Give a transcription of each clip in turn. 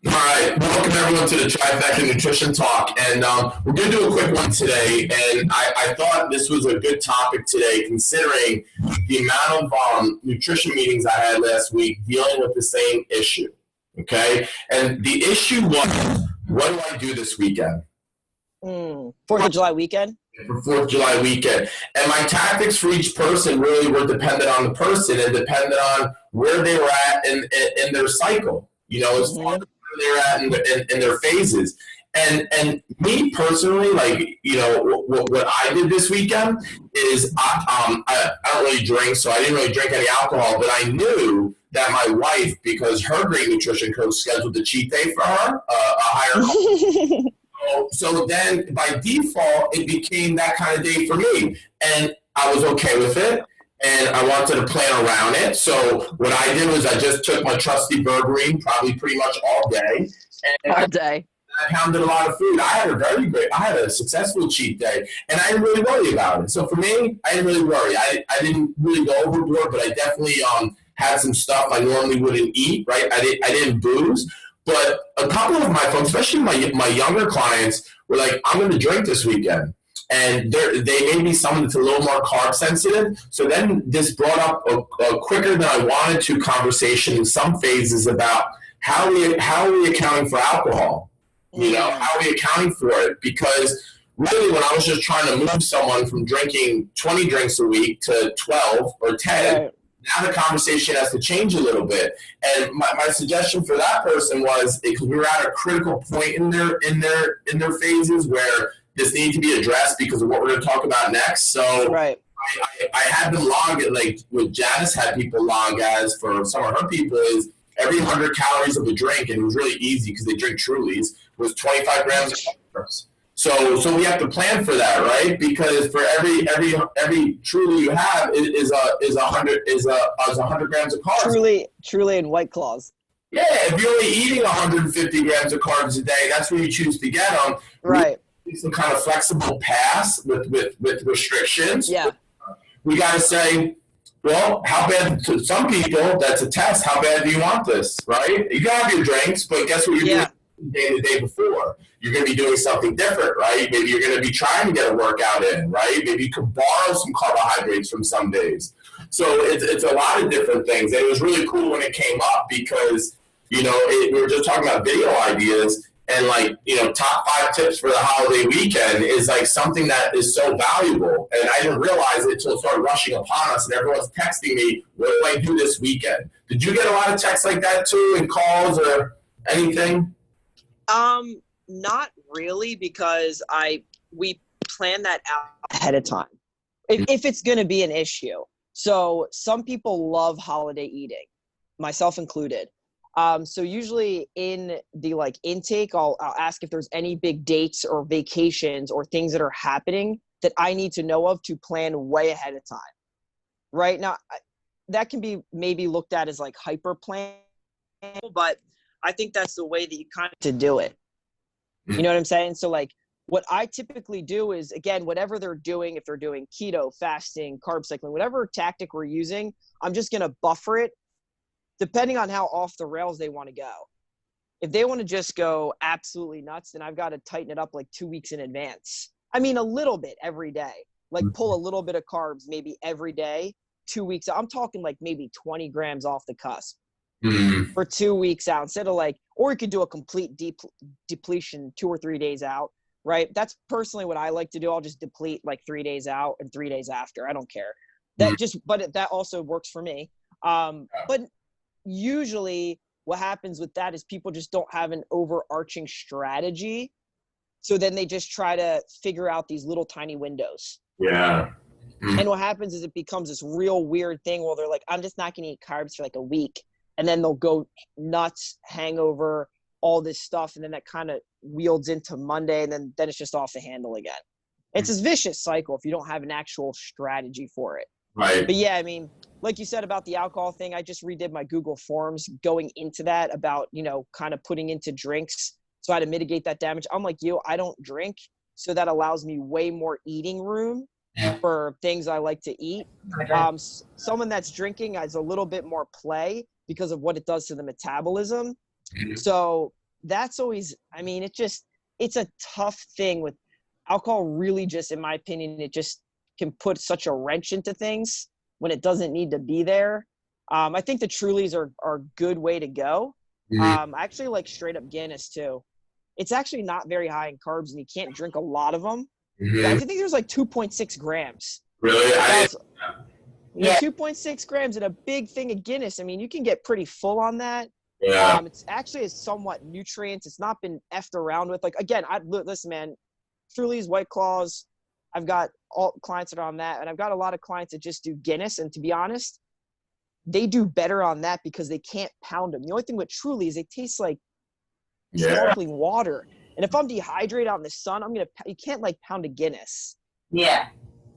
All right, welcome everyone to the Trifecta Nutrition Talk, and we're going to do a quick one today. And I thought this was a good topic today, considering the amount of nutrition meetings I had last week dealing with the same issue. Okay, and the issue was, what do I do this weekend? 4th of July weekend? For 4th of July weekend. And my tactics for each person really were dependent on the person and dependent on where they were at in their cycle. You know, as far as where they're at in their phases. And me personally, like, you know, what I did this weekend is I don't really drink, so I didn't really drink any alcohol, but I knew that my wife, because her great nutrition coach scheduled a cheat day for her, a higher So then by default, it became that kind of day for me. And I was okay with it. And I wanted to plan around it. So what I did was I just took my trusty berberine, probably pretty much all day. And All day. I pounded a lot of food. I had a successful cheat day. And I didn't really worry about it. So for me, I didn't really worry. I didn't really go overboard, but I definitely had some stuff I normally wouldn't eat, right? I didn't booze. But a couple of my folks, especially my younger clients, were like, I'm going to drink this weekend. And they may be someone that's a little more carb sensitive. So then this brought up a quicker than I wanted to conversation in some phases about how are we accounting for alcohol? You know, how are we accounting for it? Because really when I was just trying to move someone from drinking 20 drinks a week to 12 or 10, right, now the conversation has to change a little bit. And my suggestion for that person was, because we were at a critical point in their phases where this needed to be addressed because of what we're going to talk about next. So right. I had them log it, like what Janice had people log as for some of her people is every 100 calories of a drink, and it was really easy because they drink Trulies, was 25 grams of carbs. So we have to plan for that, right? Because for every Truly you have is 100 grams of carbs. Truly and White Claws. Yeah, if you're only eating 150 grams of carbs a day, that's where you choose to get them. Right. Some kind of flexible pass with restrictions. Yeah. We got to say, well, how bad, to some people, that's a test. How bad do you want this, right? You can have your drinks, but guess what you're doing the day before? You're going to be doing something different, right? Maybe you're going to be trying to get a workout in, right? Maybe you could borrow some carbohydrates from some days. So it's a lot of different things. And it was really cool when it came up because, you know, we were just talking about video ideas. And like, you know, top 5 tips for the holiday weekend is like something that is so valuable. And I didn't realize it until it started rushing upon us and everyone's texting me, what do I do this weekend? Did you get a lot of texts like that too, and calls or anything? Not really, because we plan that out ahead of time. If it's going to be an issue. So some people love holiday eating, myself included. So usually in the like intake, I'll ask if there's any big dates or vacations or things that are happening that I need to know of to plan way ahead of time. Right now, that can be maybe looked at as like hyper plan, but I think that's the way that you kind of to do it. You know what I'm saying? So like what I typically do is, again, whatever they're doing, if they're doing keto, fasting, carb cycling, whatever tactic we're using, I'm just going to buffer it depending on how off the rails they want to go. If they want to just go absolutely nuts, then I've got to tighten it up like 2 weeks in advance. I mean, a little bit every day, like pull a little bit of carbs, maybe every day, 2 weeks. I'm talking like maybe 20 grams off the cusp for 2 weeks out instead of like, or you could do a complete depletion 2 or 3 days out, right? That's personally what I like to do. I'll just deplete like 3 days out and 3 days after. I don't care. But that also works for me. But usually what happens with that is people just don't have an overarching strategy. So then they just try to figure out these little tiny windows. Yeah. And what happens is it becomes this real weird thing where they're like, I'm just not going to eat carbs for like a week. And then they'll go nuts, hangover, all this stuff. And then that kind of wields into Monday. And then it's just off the handle again. It's this vicious cycle if you don't have an actual strategy for it. Right. But yeah, I mean, like you said about the alcohol thing, I just redid my Google Forms going into that about, you know, kind of putting into drinks. So I had to mitigate that damage. I'm like you, I don't drink. So that allows me way more eating room for things I like to eat. Someone that's drinking has a little bit more play because of what it does to the metabolism. So that's always, I mean, it's a tough thing with alcohol. Really, just in my opinion, it just can put such a wrench into things when it doesn't need to be there. I think the Trulies are a good way to go. I actually like straight up Guinness too. It's actually not very high in carbs, and you can't drink a lot of them. I think there's like 2.6 grams. Really? Yeah, 2.6 grams in a big thing of Guinness. I mean, you can get pretty full on that. Yeah. It's actually somewhat nutrients. It's not been effed around with. Like, again, listen, man, Truly's, White Claws, I've got all clients that are on that, and I've got a lot of clients that just do Guinness, and to be honest, they do better on that because they can't pound them. The only thing with Truly is they taste like sparkling water. And if I'm dehydrated out in the sun, you can't like pound a Guinness. Yeah.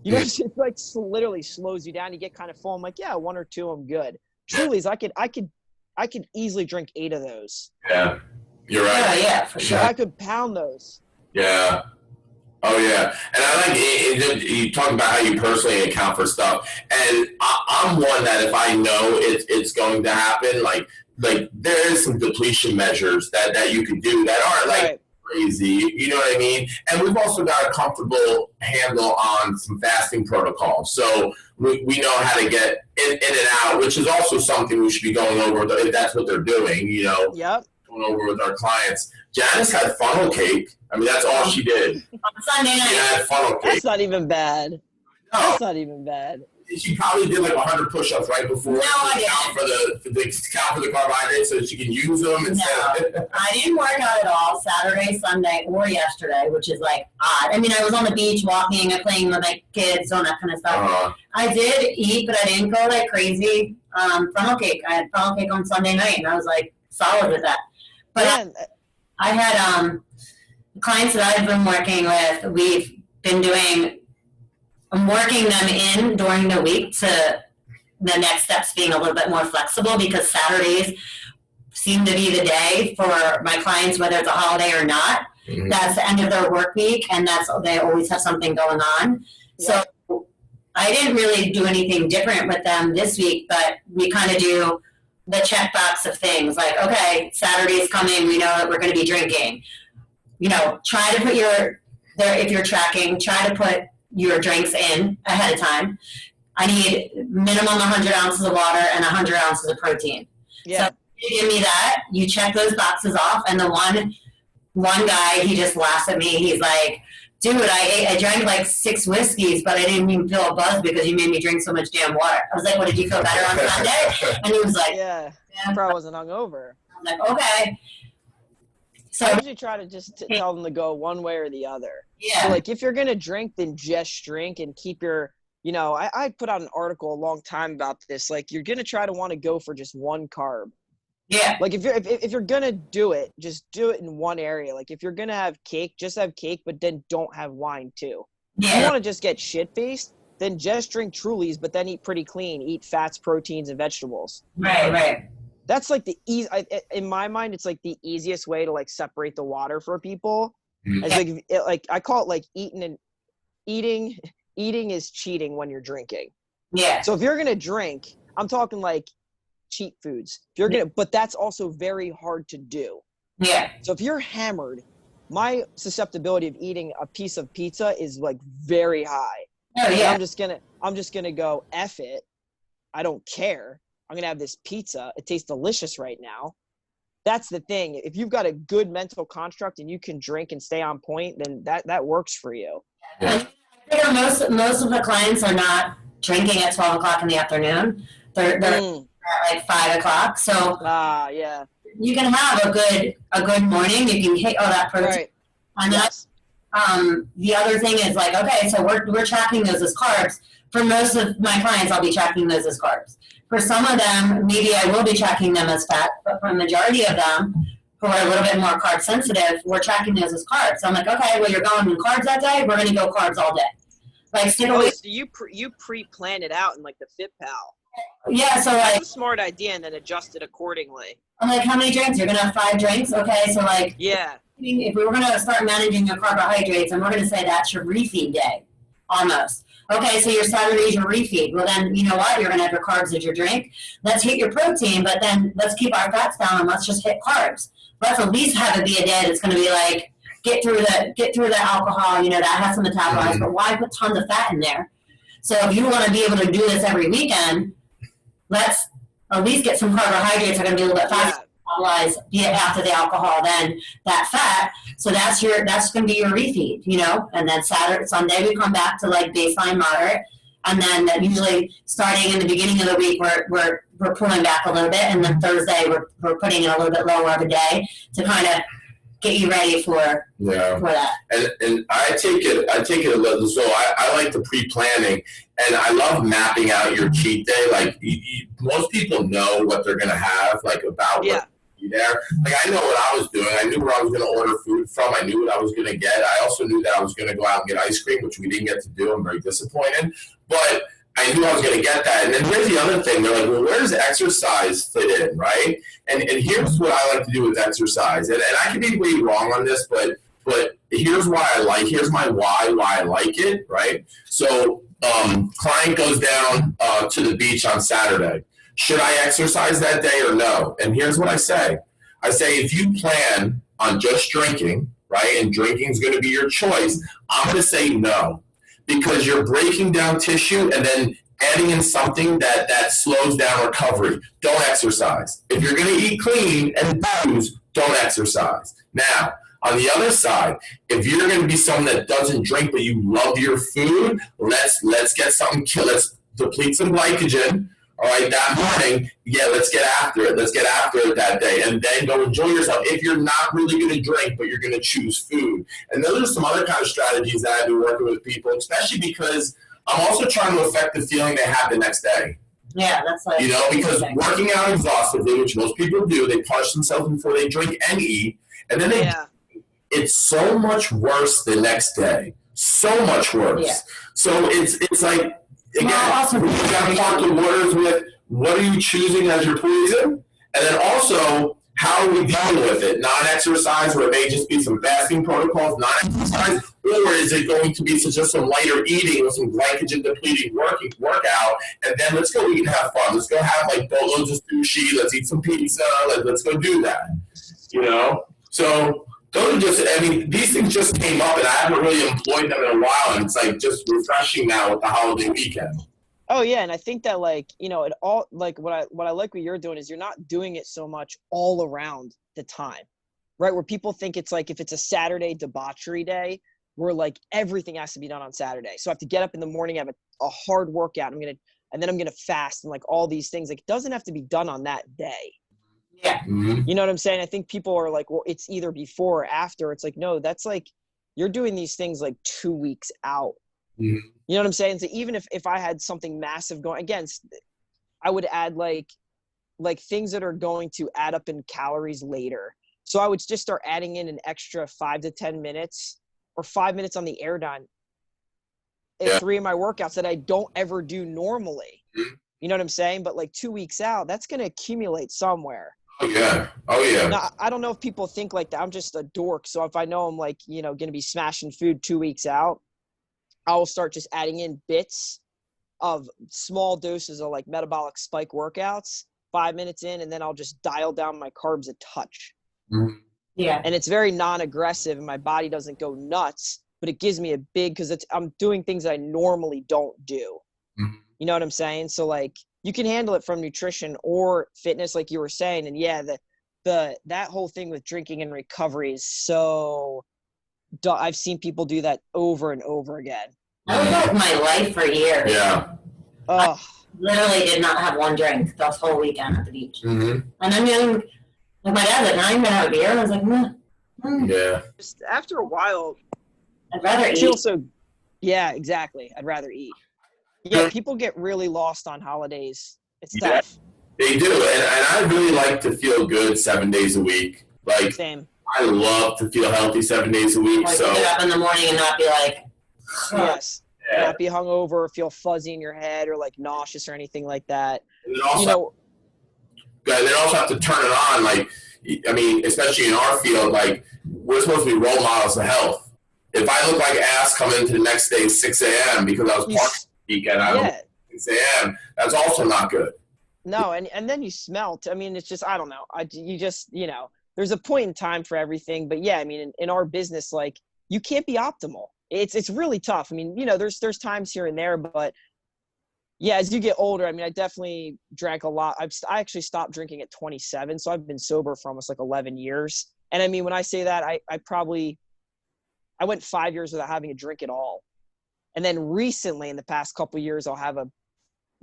You know, it's like literally slows you down. You get kind of full. I'm like, yeah, 1 or 2, I'm good. Truly's, I could easily drink 8 of those. Yeah, you're right. Yeah, for sure. I could pound those. Yeah. Oh yeah, and I like you talk about how you personally account for stuff, and I'm one that if I know it's going to happen, like there is some depletion measures that you can do that aren't like crazy, you know what I mean? And we've also got a comfortable handle on some fasting protocols, so we know how to get in and out, which is also something we should be going over if that's what they're doing, you know. Yep. Going over with our clients. Janice had funnel cake. I mean, that's all she did. On Sunday night. She had funnel cake. That's not even bad. No. That's not even bad. She probably did like 100 push-ups right before. No, I count for the carbohydrates so that she can use them. No, I didn't work out at all Saturday, Sunday, or yesterday, which is like odd. I mean, I was on the beach walking and playing with my kids, all that kind of stuff. I did eat, but I didn't go like crazy. Funnel cake. I had funnel cake on Sunday night, and I was like solid with that. But yeah. I had clients that I've been working with. We've been doing. I'm working them in during the week to the next steps being a little bit more flexible because Saturdays seem to be the day for my clients, whether it's a holiday or not. Mm-hmm. That's the end of their work week, and they always have something going on. Yeah. So I didn't really do anything different with them this week, but we kind of do the checkbox of things like, okay, Saturday's coming. We know that we're going to be drinking. You know, try to put if you're tracking, try to put your drinks in ahead of time. I need minimum 100 ounces of water and 100 ounces of protein. Yeah. So you give me that, you check those boxes off, and the one guy, he just laughs at me. He's like, dude, I drank like 6 whiskeys, but I didn't even feel a buzz because you made me drink so much damn water. I was like, well, did you feel better on Sunday? And he was like, yeah, probably wasn't hungover. I was like, okay. So I usually try to just tell them to go one way or the other. Yeah. So like if you're going to drink, then just drink and keep your, you know, I put out an article a long time about this. Like you're going to try to want to go for just one carb. Yeah. Like if you're going to do it, just do it in one area. Like if you're going to have cake, just have cake, but then don't have wine too. Yeah. If you want to just get shit-faced, then just drink Trulies, but then eat pretty clean. Eat fats, proteins, and vegetables. Right. That's like the in my mind, it's like the easiest way to like separate the water for people. Mm-hmm. It's like I call it like eating is cheating when you're drinking. Yeah. So if you're gonna drink, I'm talking like cheat foods. If you're but that's also very hard to do. Yeah. So if you're hammered, my susceptibility of eating a piece of pizza is like very high. Oh yeah. I'm just gonna go F it. I don't care. I'm going to have this pizza. It tastes delicious right now. That's the thing. If you've got a good mental construct and you can drink and stay on point, then that works for you. Yeah. I think most of the clients are not drinking at 12 o'clock in the afternoon. They're at like 5 o'clock. So yeah. You can have a good morning. You can hit all that protein. Right. And yes. The other thing is like, okay, so we're tracking those as carbs. For most of my clients, I'll be tracking those as carbs. For some of them, maybe I will be tracking them as fat, but for the majority of them who are a little bit more carb sensitive, we're tracking those as carbs. So I'm like, okay, well, you're going in carbs that day, we're going to go carbs all day. Like, so you pre-plan it out in like the FitPal. Yeah, so like that's a smart idea, and then adjust it accordingly. I'm like, how many drinks? You're going to have 5 drinks? Okay, so like, yeah. If we were going to start managing your carbohydrates, and we're going to say that's your refeed day. almost. Okay, so your Saturday's your refeed. Well, then you know what? You're going to have your carbs as your drink. Let's hit your protein, but then let's keep our fats down and let's just hit carbs. Let's at least have it be a day that's going to be like get through the alcohol. You know, that has some metabolites, but why put tons of fat in there? So if you want to be able to do this every weekend, let's at least get some carbohydrates that are going to be a little bit faster. Metabolize after the alcohol, then that fat. So that's going to be your refeed, you know. And then Sunday we come back to like baseline moderate, and then usually starting in the beginning of the week we're pulling back a little bit, and then Thursday we're putting in a little bit lower of a day to kind of get you ready for that. And I take it a little. So I like the pre-planning, and I love mapping out your cheat day. Like most people know what they're gonna have, like about what there. Like I know what I was doing. I knew where I was going to order food from. I knew what I was going to get. I also knew that I was going to go out and get ice cream, which we didn't get to do. I'm very disappointed. But I knew I was going to get that. And then here's the other thing. They're like, well, where does exercise fit in, right? And here's what I like to do with exercise. And I could be way wrong on this, but here's why here's my why I like it, right? So client goes down to the beach on Saturday. Should I exercise that day or no? And here's what I say. I say if you plan on just drinking, right, and drinking is going to be your choice, I'm going to say no. Because you're breaking down tissue and then adding in something that slows down recovery. Don't exercise. If you're going to eat clean and booze, don't exercise. Now, on the other side, if you're going to be someone that doesn't drink but you love your food, let's get something, let's deplete some glycogen. All right, that morning, let's get after it. Let's get after it that day, and then go enjoy yourself. If you're not really going to drink, but you're going to choose food, and those are some other kind of strategies that I've been working with people, especially because I'm also trying to affect the feeling they have the next day. Yeah, that's like because working out exhaustively, which most people do, they punish themselves before they drink and eat, and then it's so much worse the next day. So much worse. Yeah. So it's like. Again, you got to talk to waters with what are you choosing as your poison, and then also how are we dealing with it? Non-exercise, where it may just be some fasting protocols, non-exercise, or is it going to be just some lighter eating with some glycogen depleting workout, and then let's go eat and have fun. Let's go have like boatloads of sushi. Let's eat some pizza. Let's go do that. You know, so. Those are just, these things just came up and I haven't really employed them in a while, and it's like just refreshing now with the holiday weekend. Oh yeah, and I think that it all like what I like what you're doing is you're not doing it so much all around the time, right? Where people think it's like if it's a Saturday debauchery day, where like everything has to be done on Saturday. So I have to get up in the morning, have a hard workout, and then I'm gonna fast and like all these things. Like it doesn't have to be done on that day. Yeah. Mm-hmm. You know what I'm saying? I think people are like, well, it's either before or after. It's like, no, that's like, you're doing these things like 2 weeks out. Mm-hmm. You know what I'm saying? So even if I had something massive going, again, I would add like things that are going to add up in calories later. So I would just start adding in an extra 5 to 10 minutes or 5 minutes on the air gun in 3 of my workouts that I don't ever do normally. Mm-hmm. You know what I'm saying? But like 2 weeks out, that's going to accumulate somewhere. Oh yeah. Now, I don't know if people think like that. I'm just a dork. So if I know I'm like, going to be smashing food 2 weeks out, I will start just adding in bits of small doses of like metabolic spike workouts, 5 minutes in, and then I'll just dial down my carbs a touch. Mm-hmm. Yeah. And it's very non-aggressive and my body doesn't go nuts, but it gives me a big, because I'm doing things I normally don't do. Mm-hmm. You know what I'm saying? So like, you can handle it from nutrition or fitness, like you were saying. And yeah, that whole thing with drinking and recovery is so, I've seen people do that over and over again. That was like my life for years. Yeah. I literally did not have one drink this whole weekend at the beach. Mm-hmm. And I mean, like my dad's like, "No, I'm gonna have a beer." I was like, "No." Yeah. Just after a while, I'd rather eat. Yeah, exactly. I'd rather eat. Yeah, people get really lost on holidays. It's tough. They do, and I really like to feel good 7 days a week. Like, same. I love to feel healthy 7 days a week. Like so get up in the morning and not be like, yes, not be hungover, feel fuzzy in your head, or like nauseous or anything like that. And then also, they also have to turn it on. Like, I mean, especially in our field, like we're supposed to be role models of health. if I look like ass coming into the next day 6 a.m. because I was partying weekend, I don't 6 a.m. That's also not good. No, and then you smelt. I mean, it's just, I don't know. You just, there's a point in time for everything. But yeah, I mean, in our business, like, you can't be optimal. It's really tough. I mean, there's times here and there, but yeah, as you get older, I mean, I definitely drank a lot. I actually stopped drinking at 27, so I've been sober for almost like 11 years. And I mean, when I say that, I went 5 years without having a drink at all. And then recently, in the past couple of years, I'll have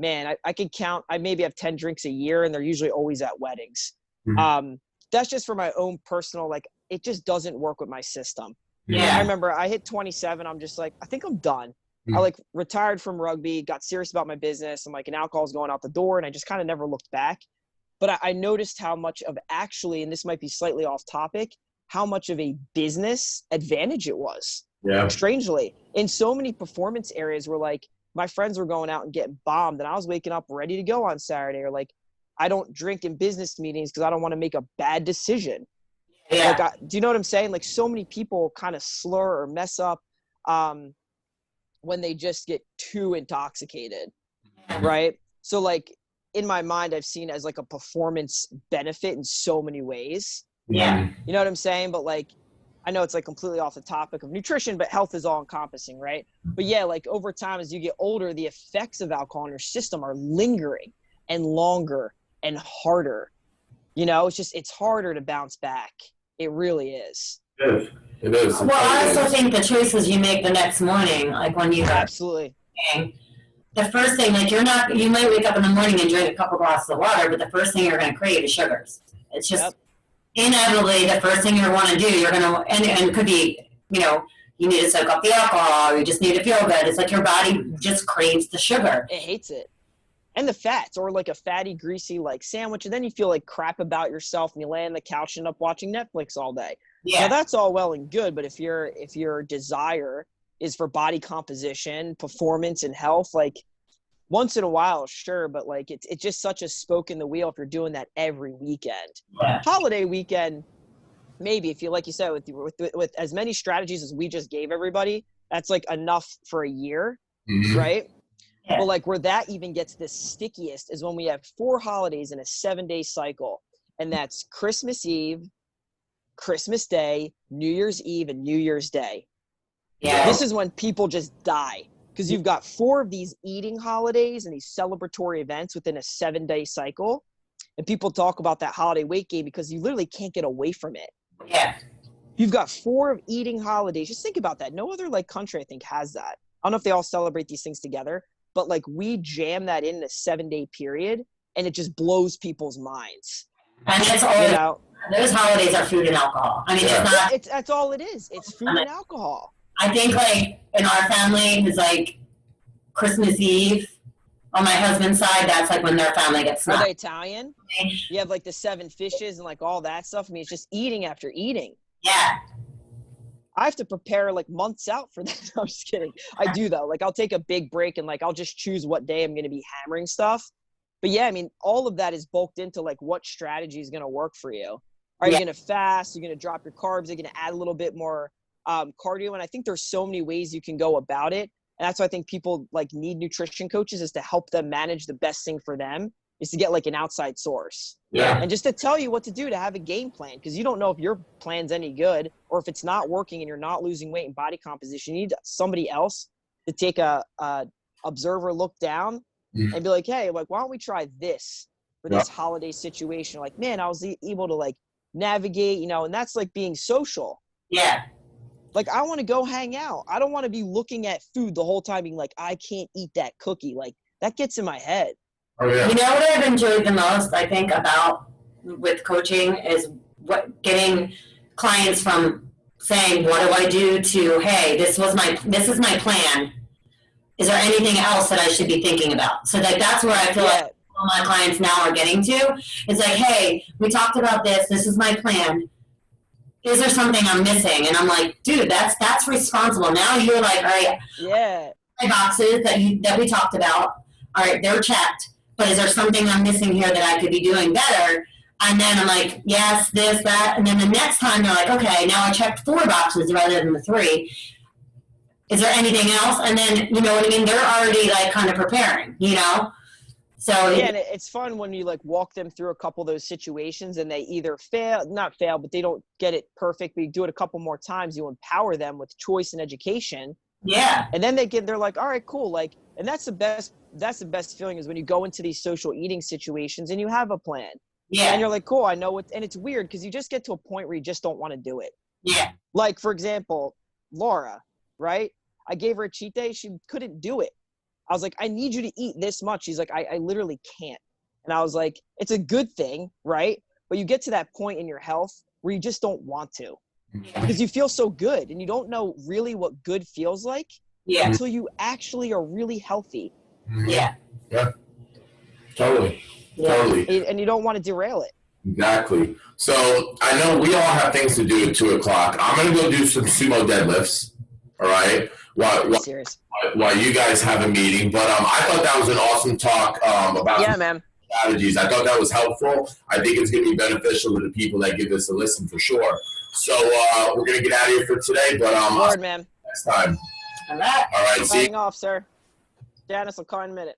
I could count, I maybe have 10 drinks a year, and they're usually always at weddings. Mm-hmm. That's just for my own personal, like, it just doesn't work with my system. Yeah. I remember I hit 27. I'm just like, I think I'm done. Mm-hmm. I like retired from rugby, got serious about my business. I'm like, and alcohol's going out the door. And I just kind of never looked back. But I noticed how much of actually, and this might be slightly off topic, how much of a business advantage it was. Yeah. Strangely, in so many performance areas where, like, my friends were going out and getting bombed, and I was waking up ready to go on Saturday. Or like, I don't drink in business meetings because I don't want to make a bad decision. Yeah. Like, do you know what I'm saying? Like, so many people kind of slur or mess up when they just get too intoxicated, right? So, like, in my mind, I've seen it as like a performance benefit in so many ways. Yeah. You know what I'm saying? But like, I know it's like completely off the topic of nutrition, but health is all encompassing, right? But yeah, like, over time, as you get older, the effects of alcohol in your system are lingering and longer and harder. It's harder to bounce back. It really is. It is. Well, I also think the choices you make the next morning, like when you absolutely. The first thing, like, you might wake up in the morning and drink a couple glasses of water, but the first thing you're going to crave is sugars. It's just inevitably the first thing you want to do. You're going to, and it could be, you need to soak up the alcohol, or you just need to feel good. It's like your body just craves the sugar. It hates it. And the fats, or like a fatty, greasy, like, sandwich, and then you feel like crap about yourself, and you lay on the couch and end up watching Netflix all day. Yeah. Now, that's all well and good, but if your desire is for body composition, performance, and health, like, once in a while, sure, but like, it's just such a spoke in the wheel if you're doing that every weekend. Yeah. Holiday weekend, maybe, if you, like you said, with as many strategies as we just gave everybody, that's like enough for a year, right? Yeah. But like, where that even gets the stickiest is when we have 4 holidays in a 7-day cycle, and that's Christmas Eve, Christmas Day, New Year's Eve, and New Year's Day. Yeah. This is when people just die, because you've got 4 of these eating holidays and these celebratory events within a 7-day cycle. And people talk about that holiday weight gain because you literally can't get away from it. Yeah. You've got 4 of eating holidays. Just think about that. No other like country, I think, has that. I don't know if they all celebrate these things together, but like, we jam that in a 7-day period, and it just blows people's minds. And that's all. Those holidays are food and alcohol. I mean, that's all it is. It's food and alcohol. I think, like, in our family, it's like Christmas Eve. On my husband's side, that's like when their family gets snuck. Are they Italian? You have like the 7 fishes and like all that stuff. I mean, it's just eating after eating. Yeah. I have to prepare like months out for that. I'm just kidding. I do though. Like, I'll take a big break and like, I'll just choose what day I'm going to be hammering stuff. But yeah, I mean, all of that is bulked into like what strategy is going to work for you. Are you going to fast? You're going to drop your carbs? You're going to add a little bit more cardio? And I think there's so many ways you can go about it. And that's why I think people like need nutrition coaches, is to help them manage the best thing for them is to get like an outside source. Yeah. And just to tell you what to do, to have a game plan, because you don't know if your plan's any good or if it's not working and you're not losing weight and body composition. You need somebody else to take a observer look down and be like, hey, like, why don't we try this for this holiday situation? Like, man, I was able to like navigate, and that's like being social. Yeah. Like, I want to go hang out. I don't want to be looking at food the whole time being like, I can't eat that cookie. Like, that gets in my head. Oh, yeah. You know what I've enjoyed the most, I think, about with coaching is getting clients from saying, what do I do, to, hey, this is my plan. Is there anything else that I should be thinking about? So that's where I feel like all my clients now are getting to. It's like, hey, we talked about this. This is my plan. Is there something I'm missing? And I'm like, dude, that's responsible. Now you're like, all right, my boxes that we talked about, all right, they're checked. But is there something I'm missing here that I could be doing better? And then I'm like, yes, this, that. And then the next time they're like, okay, now I checked 4 boxes rather than the 3. is there anything else? And then, you know what I mean? They're already like kind of preparing, you know? So yeah, and it's fun when you like walk them through a couple of those situations and they either not fail, but they don't get it perfect, but you do it a couple more times, you empower them with choice and education. yeah. And then they're like, all right, cool. Like, and that's the best feeling is when you go into these social eating situations and you have a plan. Yeah. And you're like, cool, I know it. And it's weird because you just get to a point where you just don't want to do it. Yeah. Like, for example, Laura, right? I gave her a cheat day. She couldn't do it. I was like, I need you to eat this much. She's like, I literally can't. And I was like, it's a good thing, right? But you get to that point in your health where you just don't want to because you feel so good and you don't know really what good feels like until you actually are really healthy. Yeah. Yeah. Totally. Totally. And you don't want to derail it. Exactly. So I know we all have things to do at 2:00. I'm going to go do some sumo deadlifts. All right. While you guys have a meeting, but I thought that was an awesome talk about strategies. I thought that was helpful. I think it's going to be beneficial to the people that give this a listen for sure. So we're going to get out of here for today, but Word, man. Next time. All right. All right. Signing off, sir. Janice will call in a minute.